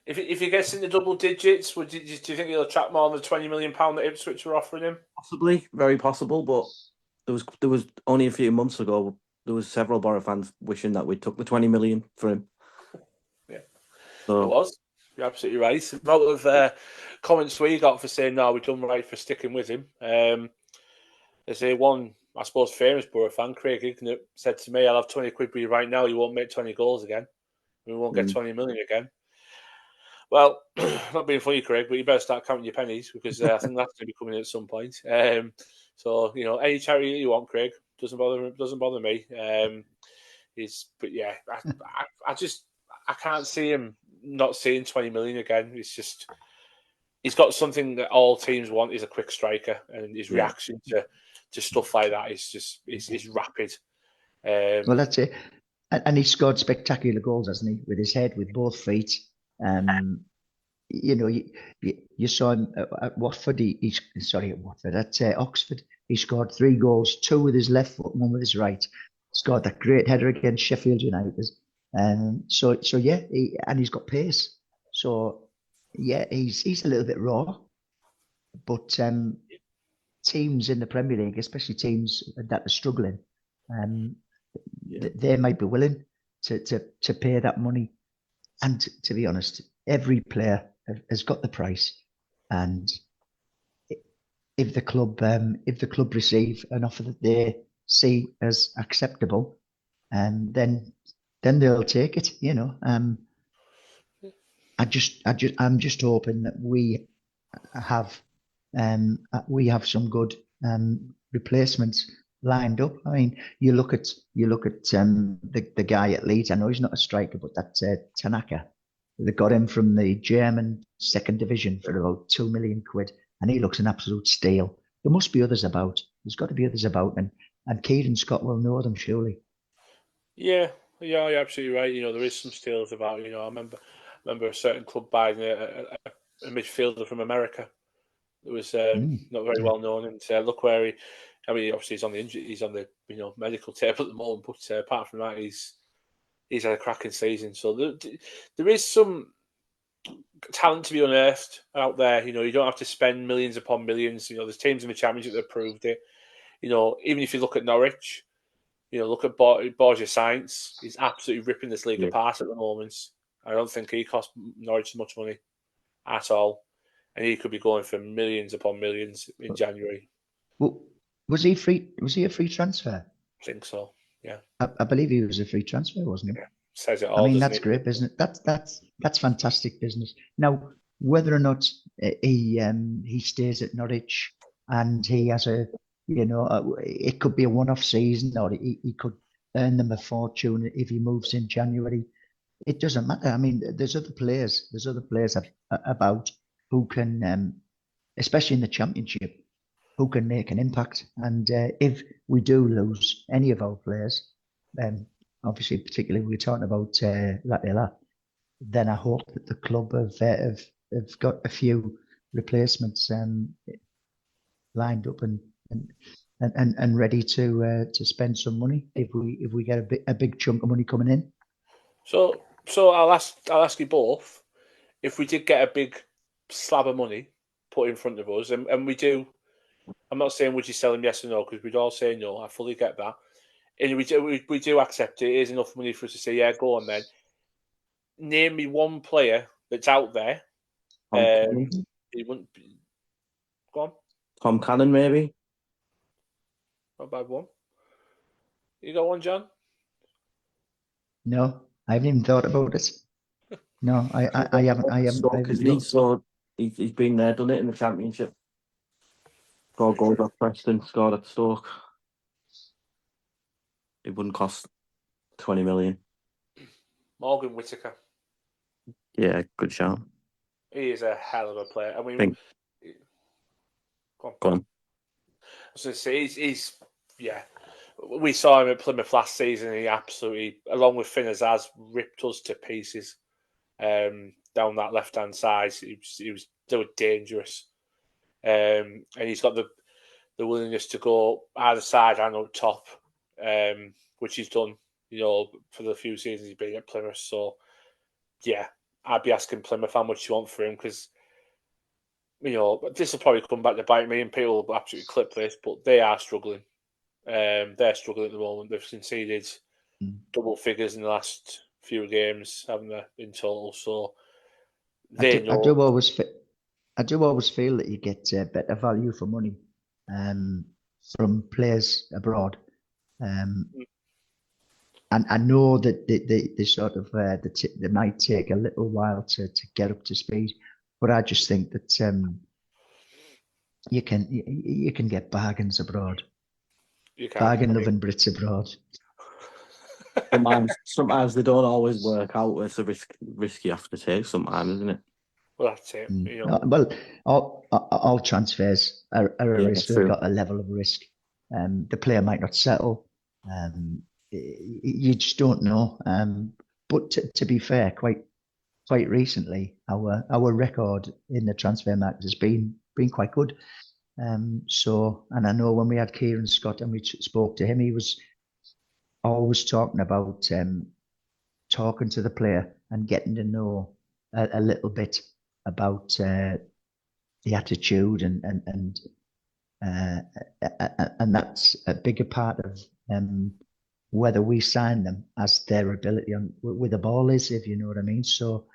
If he gets into double digits, do you think he'll attract more than the £20 million that Ipswich were offering him? Possibly, very possible. But there was only a few months ago, there was several Borough fans wishing that we took the 20 million for him. Yeah, so, it was. You're absolutely right. The amount of comments we got for saying, no, we've done right for sticking with him. There's one, I suppose, famous Borough fan, Craig Ignat, said to me, I'll have 20 quid for you right now. You won't make 20 goals again. We won't get 20 million again. Well, not being funny, Craig, but you better start counting your pennies, because I think that's going to be coming in at some point. So, you know, any charity you want, Craig, doesn't bother me. But yeah, I can't see him not seeing 20 million again. It's just, he's got something that all teams want, is a quick striker, and his reaction to stuff like that is rapid. Well, that's it. And he scored spectacular goals, hasn't he? With his head, with both feet. You know, you saw him at Watford. At Oxford, he scored 3 goals, 2 with his left foot, 1 with his right. Scored that great header against Sheffield United. So yeah, he's got pace. So yeah, he's a little bit raw, but teams in the Premier League, especially teams that are struggling, they might be willing to pay that money. And to be honest, every player has got the price, and if the club receive an offer that they see as acceptable, then they'll take it. You know, I'm just hoping that we have some good replacements lined up. I mean, you look at the guy at Leeds. I know he's not a striker, but that's Tanaka. They got him from the German second division for about 2 million quid, and he looks an absolute steal. There must be others about. There's got to be others about, and Kieran Scott will know them, surely. Yeah, you're absolutely right. You know, there is some steals about. You know, I remember a certain club buying a midfielder from America that was not very well known, and look where he. I mean, obviously he's on the medical table at the moment, but apart from that, he's had a cracking season. So there is some talent to be unearthed out there. You know, you don't have to spend millions upon millions. You know, there's teams in the Championship that proved it. You know, even if you look at Norwich, look at Borja Sainz. He's absolutely ripping this league apart at the moment. I don't think he cost Norwich much money at all. And he could be going for millions upon millions in January. Well, was he free? Was he a free transfer? I think so. Yeah, I believe he was a free transfer, wasn't he? Yeah. Says it all. I mean, that's great business. That's fantastic business. Now, whether or not he stays at Norwich and he has it could be a one-off season, or he could earn them a fortune if he moves in January. It doesn't matter. I mean, there's other players about who can, especially in the Championship, who can make an impact. And if we do lose any of our players, obviously, particularly we're talking about Latela, then I hope that the club have got a few replacements lined up and ready to spend some money if we get a big chunk of money coming in. So I'll ask you both, if we did get a big slab of money put in front of us, and we do. I'm not saying would you sell him, yes or no, because we'd all say no. I fully get that. And we do accept it. It is enough money for us to say, yeah, go on then. Name me one player that's out there. He wouldn't be... Go on. Tom Cannon, maybe. Not a bad one. You got one, John? No, I haven't even thought about it. No, I haven't. He's been there, done it in the Championship. 4 goals at Preston, scored at Stoke. It wouldn't cost 20 million. Morgan Whittaker. Yeah, good shout. He is a hell of a player. I mean, go on. I was going to say, he's we saw him at Plymouth last season. And he absolutely, along with Finn Azaz, ripped us to pieces down that left-hand side. They were dangerous. And he's got the willingness to go either side and up top, which he's done, for the few seasons he's been at Plymouth. So, yeah, I'd be asking Plymouth how much you want for him, because, this will probably come back to bite me and people will absolutely clip this, but they are struggling. They're struggling at the moment. They've conceded double figures in the last few games, haven't they, in total? So, I do always feel that you get better value for money from players abroad. And I know that they sort of they might take a little while to get up to speed, but I just think that you can get bargains abroad. Bargain loving Brits abroad. Sometimes they don't always work out. It's a risk you have to take sometimes, isn't it? Well, that's it. Well, all transfers are a risk. They've got a level of risk. The player might not settle. You just don't know. But to be fair, quite recently, our record in the transfer market has been quite good. And I know when we had Kieran Scott and we spoke to him, he was always talking about talking to the player and getting to know a little bit about the attitude and that's a bigger part of whether we sign them as their ability with the ball is, if you know what I mean. So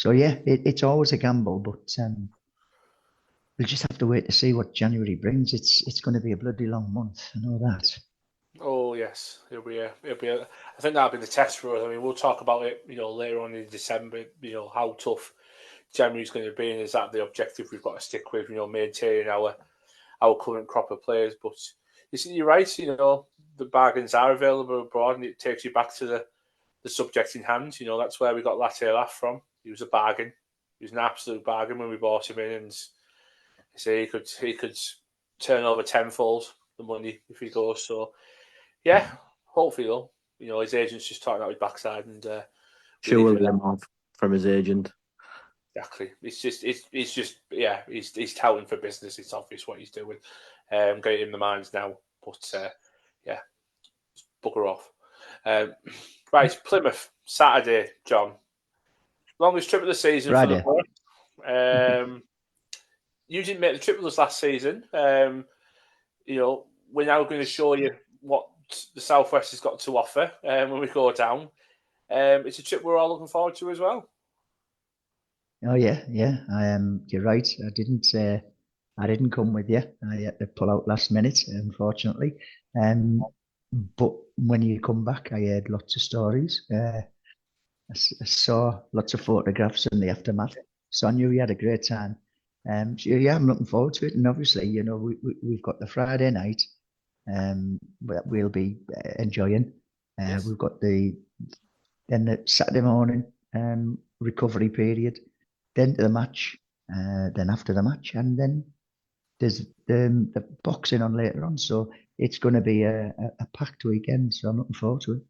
yeah, it's always a gamble, but we'll just have to wait to see what January brings. It's going to be a bloody long month. I know that. Oh yes, it'll be. I think that'll be the test for us. I mean, we'll talk about it, later on in December. How tough January's going to be, and is that the objective we've got to stick with? Maintaining our current crop of players. But you're right. The bargains are available abroad, and it takes you back to the subject in hand. That's where we got Latela from. He was a bargain. He was an absolute bargain when we bought him in, and he could turn over tenfold the money if he goes. So. Yeah, hopefully though. His agent's just talking out his backside and sure will him off from his agent. Exactly. He's touting for business. It's obvious what he's doing. Getting in the minds now. But yeah, bugger off. Right, Plymouth, Saturday, John. Longest trip of the season Friday. For the boys. You didn't make the trip with us last season. We're now going to show you what the Southwest has got to offer when we go down. It's a trip we're all looking forward to as well. Oh yeah. You're right. I didn't come with you. I had to pull out last minute, unfortunately. But when you come back, I heard lots of stories. I saw lots of photographs in the aftermath, so I knew you had a great time. So yeah, I'm looking forward to it. And obviously, we've got the Friday night, that we'll be enjoying. Yes. We've got then the Saturday morning recovery period, then to the match, then after the match, and then there's the boxing on later on. So it's going to be a packed weekend. So I'm looking forward to it.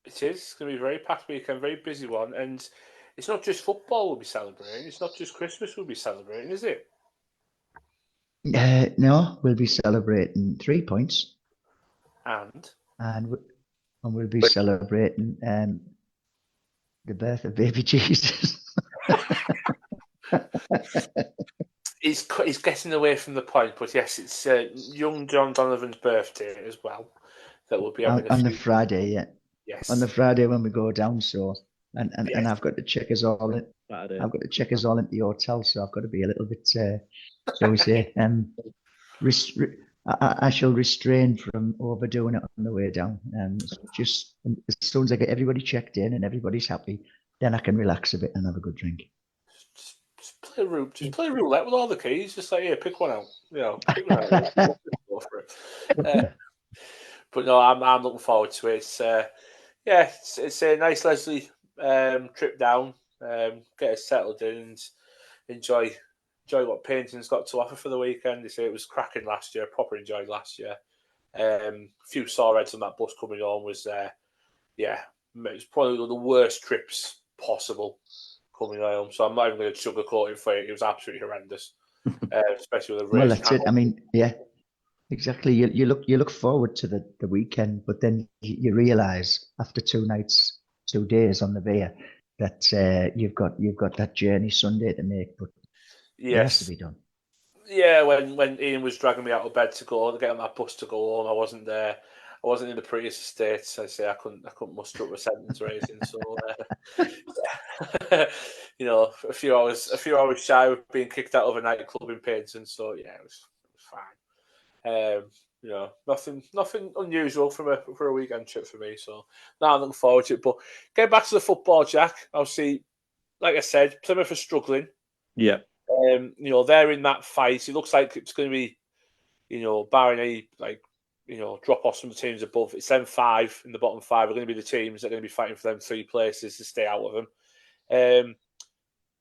It is. It's going to be a very packed weekend, very busy one. And it's not just football we'll be celebrating. It's not just Christmas we'll be celebrating, is it? No, we'll be celebrating 3 points, And and we'll be celebrating the birth of baby Jesus. he's getting away from the point, but yes, it's young John Donovan's birthday as well. That will be having on the Friday, yeah. Yes. On the Friday when we go down, so and Yes. I've got to check us all in. Saturday. I've got to check us all into the hotel, so I've got to be a little bit, shall we say, I shall restrain from overdoing it on the way down. Just as soon as I get everybody checked in and everybody's happy, then I can relax a bit and have a good drink. Just play roulette with all the keys. Just like, yeah, pick one out. Pick one out. Go for it. But no, I'm looking forward to it. It's a nice Leslie trip down. Get us settled in and enjoy what painting's got to offer for the weekend. They say it was cracking last year. Proper enjoyed last year. A few sore heads on that bus coming on was it was probably one of the worst trips possible coming home. So I'm not even going to sugarcoat it for you. It was absolutely horrendous, especially with the rain. Well, that's it. I mean, yeah, exactly. You look forward to the weekend, but then you realise after 2 nights, 2 days on the beer that you've got that journey Sunday to make. But it has to be done. Yeah, when Ian was dragging me out of bed to get on that bus to go home, I wasn't there. I wasn't in the prettiest of states. I say I couldn't muster up a sentence or anything. So, a few hours shy of being kicked out of a nightclub in Paignton. So yeah, it was fine. Nothing unusual for a weekend trip for me. So now I'm looking forward to it. But getting back to the football, Jack. Obviously, like I said, Plymouth are struggling. Yeah. They're in that fight. It looks like it's going to be, barring any drop offs from the teams above. It's them 5 in the bottom 5 are going to be the teams that are going to be fighting for them 3 places to stay out of them.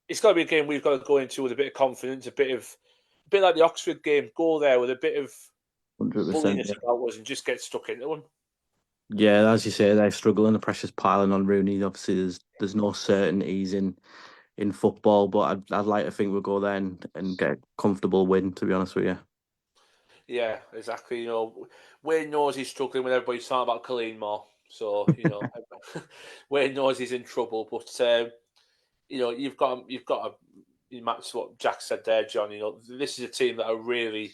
It's got to be a game we've got to go into with a bit of confidence, a bit like the Oxford game. Go there with a bit of 100%, bulliness about us and just get stuck into them. Yeah, as you say, they're struggling. The pressure's piling on Rooney. Obviously, there's no certainties in football, but I'd like to think we'll go there and get a comfortable win, to be honest with you. Yeah, exactly. Wayne knows he's struggling when everybody's talking about Colleen more. So, Wayne knows he's in trouble. But, you've got to match what Jack said there, John. This is a team that are really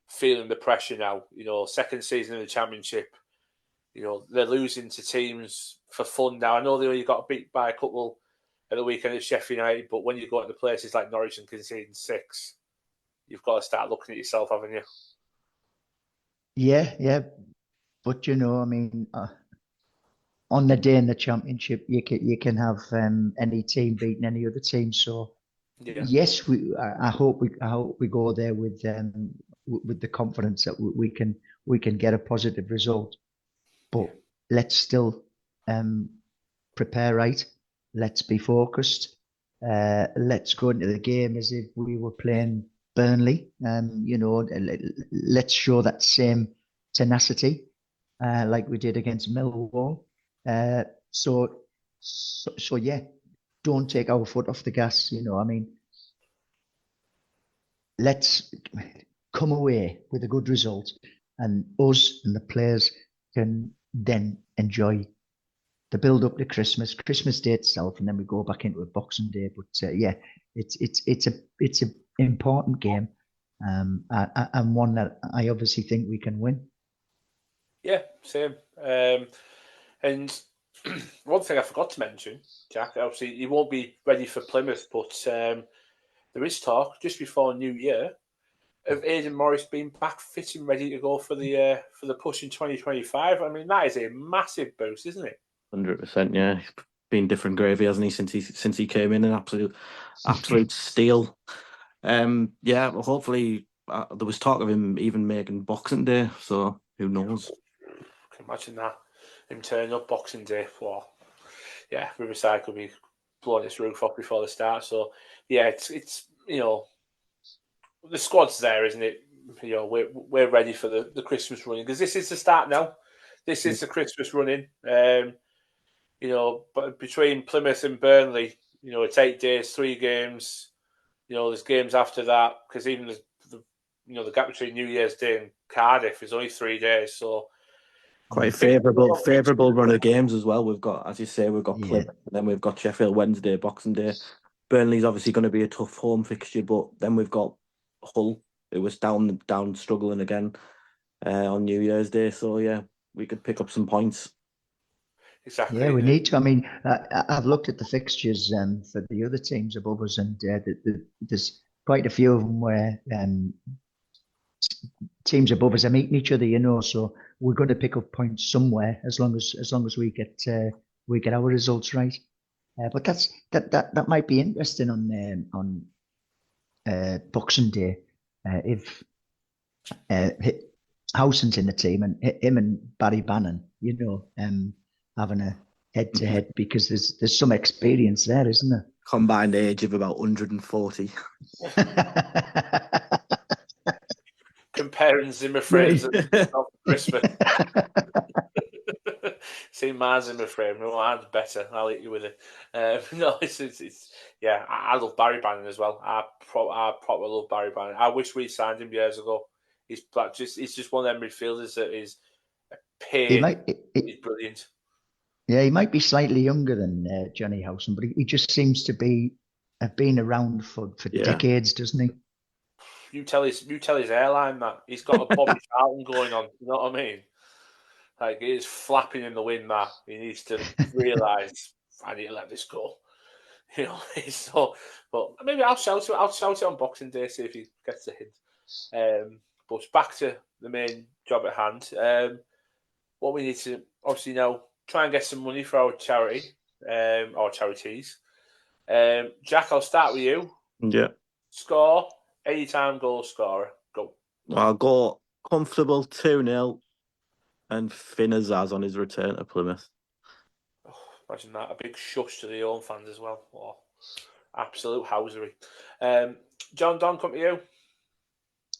feeling the pressure now. Second season in the Championship. They're losing to teams for fun now. I know they only got beat by a couple at the weekend at Sheffield United, but when you go to places like Norwich and conceding 6, you've got to start looking at yourself, haven't you? Yeah. But I mean, on the day in the Championship, you can have any team beating any other team. So yes, I hope we go there with the confidence that we can get a positive result. But let's still prepare right. Let's be focused. Let's go into the game as if we were playing Burnley. Let's show that same tenacity like we did against Millwall. So yeah, don't take our foot off the gas. I mean, let's come away with a good result, and us and the players can then enjoy the build up to Christmas Day itself, and then we go back into a Boxing Day. But it's an important game, and one that I obviously think we can win. Yeah, same. And one thing I forgot to mention, Jack, obviously he won't be ready for Plymouth, but there is talk just before New Year of Aidan Morris being back fit and ready to go for the push in 2025. I mean, that is a massive boost, isn't it? 100%, yeah. He's been different gravy, hasn't he, since he came in? An absolute steal. Yeah, well, hopefully there was talk of him even making Boxing Day, so who knows? I can imagine that, him turning up Boxing Day. Well, yeah, Riverside could be blowing its roof off before the start. So yeah, it's the squad's there, isn't it? We're ready for the Christmas running, because this is the start now. This is the Christmas running. But between Plymouth and Burnley, it's 8 days, 3 games. There's games after that, because even the gap between New Year's Day and Cardiff is only 3 days. So quite favourable run of games as well. We've got, as you say, Plymouth, and then we've got Sheffield Wednesday, Boxing Day. Burnley's obviously going to be a tough home fixture, but then we've got Hull, who was down struggling again on New Year's Day. So yeah, we could pick up some points. Exactly. Yeah, we need to. I mean, I've looked at the fixtures for the other teams above us, and there's quite a few of them where teams above us are meeting each other. So we're going to pick up points somewhere as long as we get our results right. But that might be interesting on Boxing Day if Howson's in the team and him and Barry Bannon, having a head-to-head, because there's some experience there, isn't there? Combined age of about 140. Comparing Zimmer frames at Christmas. See my Zimmer frame. No, mine's better. I'll hit you with it. No, it's yeah. I love Barry Bannon as well. I proper love Barry Bannon. I wish we signed him years ago. He's just one of them midfielders that is a pain. He's brilliant. Yeah, he might be slightly younger than Johnny Howson, but he just seems to have been around for decades, doesn't he? You tell his airline that he's got a Bobby Charlton going on. You know what I mean? Like, he is flapping in the wind. That he needs to realise I need to let this go. So, but maybe I'll shout it on Boxing Day, see if he gets the hint. But back to the main job at hand. What we need to obviously now try and get some money for our charity, our charities. Jack, I'll start with you. Yeah. Score, anytime goal scorer. Go. I'll go comfortable 2-0 and Finn Azaz on his return to Plymouth. Oh, imagine that. A big shush to the home fans as well. Oh, absolute housery. John Don, come to you.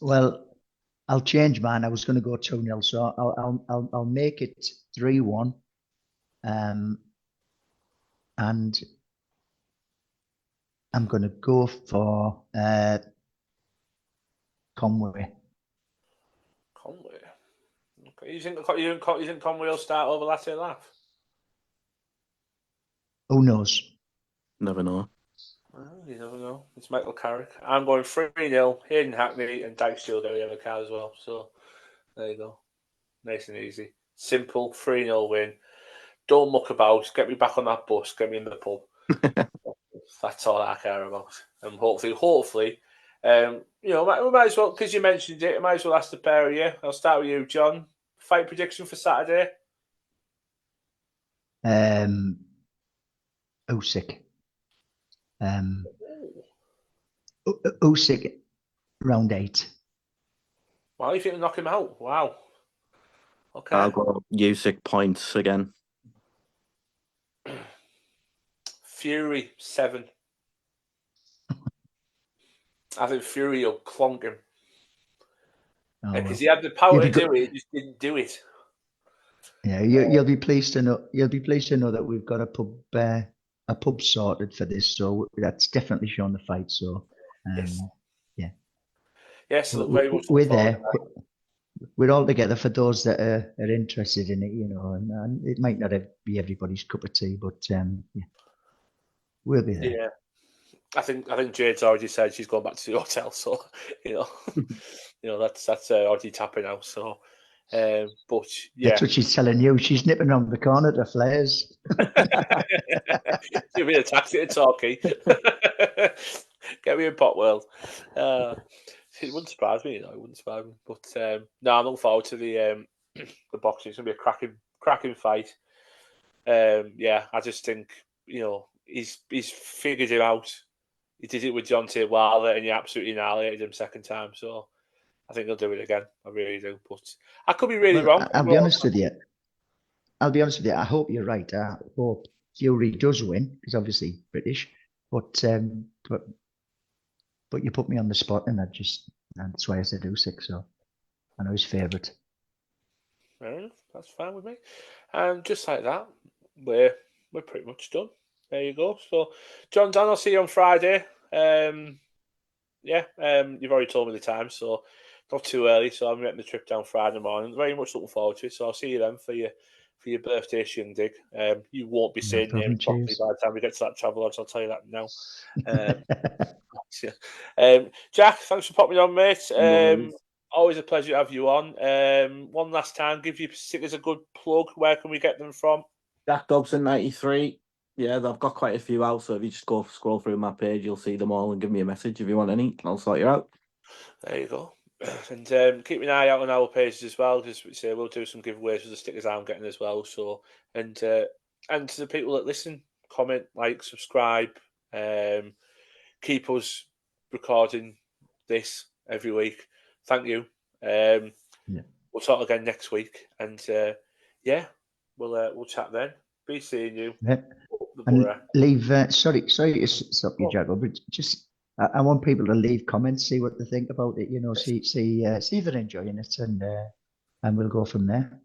Well, I'll change mine. I was going to go 2-0, so I'll make it 3-1. And I'm going to go for Conway. Conway. Okay. You think Conway will start over Latte Laugh? Who knows? Never know. Well, you never know. It's Michael Carrick. I'm going 3-0. Hayden Hackney and Dyke's there. We have a card as well. So there you go. Nice and easy. Simple 3-0 win. Don't muck about. Get me back on that bus. Get me in the pub. That's all I care about. And hopefully, we might as well, because you mentioned it, I might as well ask the pair of you. I'll start with you, John. Fight prediction for Saturday? Usyk. Usyk round 8. Wow, you think they'll knock him out? Wow. Okay. I'll go Usyk points again. Fury 7. I think Fury will clonk him. Because he had the power to do it, he just didn't do it. Yeah, you'll be pleased to know. You'll be pleased to know that we've got a pub sorted for this, so that's definitely shown the fight. So, yes, look very much. We're there. We're all together for those that are interested in it, and it might not be everybody's cup of tea, but we'll be there. Yeah, I think Jade's already said she's going back to the hotel, so that's already tapping out. So, But yeah, That's what she's telling you. She's nipping around the corner to Flares. give me a taxi to Torquay. Get me in Pot World. It wouldn't surprise me, it wouldn't surprise me. But no, I'm looking forward to the boxing. It's gonna be a cracking fight. Yeah, I just think he's figured him out. He did it with John T. Wilder, and he absolutely annihilated him second time. So I think he'll do it again. I really do. But I could be really wrong. I'll be honest with you. I hope you're right. I hope Fury does win, because obviously British. But you put me on the spot, and that's why I said Usyk. So I know his favourite. Fair enough. That's fine with me. And just like that, we're pretty much done. There you go. So, John, Dan, I'll see you on Friday. You've already told me the time, so not too early. So I'm making the trip down Friday morning. Very much looking forward to it. So I'll see you then for your birthday shindig. You won't be seeing him properly by the time we get to that travel lodge. I'll tell you that now. Jack, thanks for popping on, mate. Always a pleasure to have you on. One last time, give your stickers a good plug. Where can we get them from? Jack Dobson 93. Yeah, I've got quite a few out, so if you just go scroll through my page, you'll see them all, and give me a message if you want any, and I'll sort you out. There you go. And keep an eye out on our pages as well, because we'll do some giveaways for the stickers I'm getting as well. So, and to the people that listen, comment, like, subscribe, keep us recording this every week. Thank you. We'll talk again next week, and we'll chat then. Be seeing you. Yeah. And leave. Sorry to stop you, Jack, but just I want people to leave comments, see what they think about it. See if they're enjoying it, and we'll go from there.